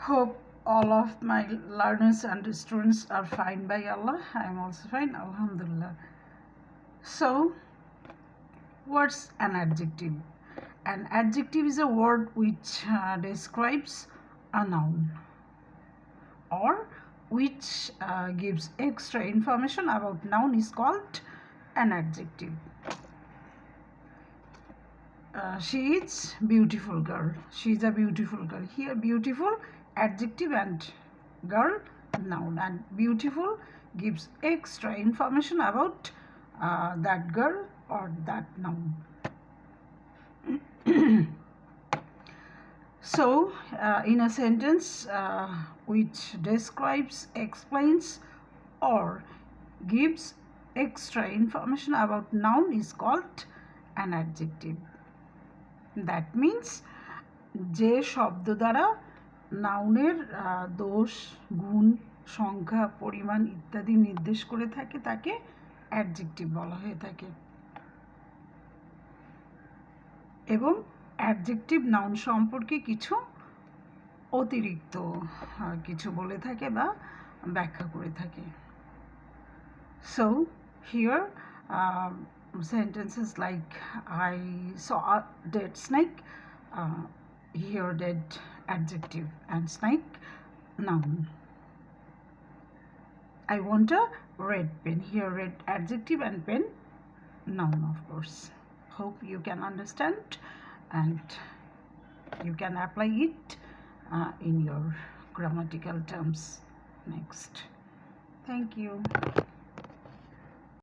Hope all of my learners and students are fine by Allah. I am also fine, Alhamdulillah. So, what's an adjective? An adjective is a word which describes a noun or which gives extra information about noun is called an adjective. She is beautiful girl. She is a beautiful girl. Here beautiful adjective and girl noun, and beautiful gives extra information about that girl or that noun. So in a sentence which describes, explains or gives extra information about noun is called an adjective. That means যে শব্দ দ্বারা নাউনের দোষ, গুণ, সংখ্যা, পরিমাণ ইত্যাদি নির্দেশ করে থাকে তাকে অ্যাডজেক্টিভ বলা হয়ে থাকে। এবং অ্যাডজেক্টিভ নাউন সম্পর্কে কিছু অতিরিক্ত কিছু বলে থাকে বা ব্যাখ্যা করে থাকে। So here sentences like I saw a dead snake, here dead adjective and snake noun. I want a red pen, here red adjective and pen noun, of course. Hope you can understand and you can apply it in your grammatical terms next. Thank you.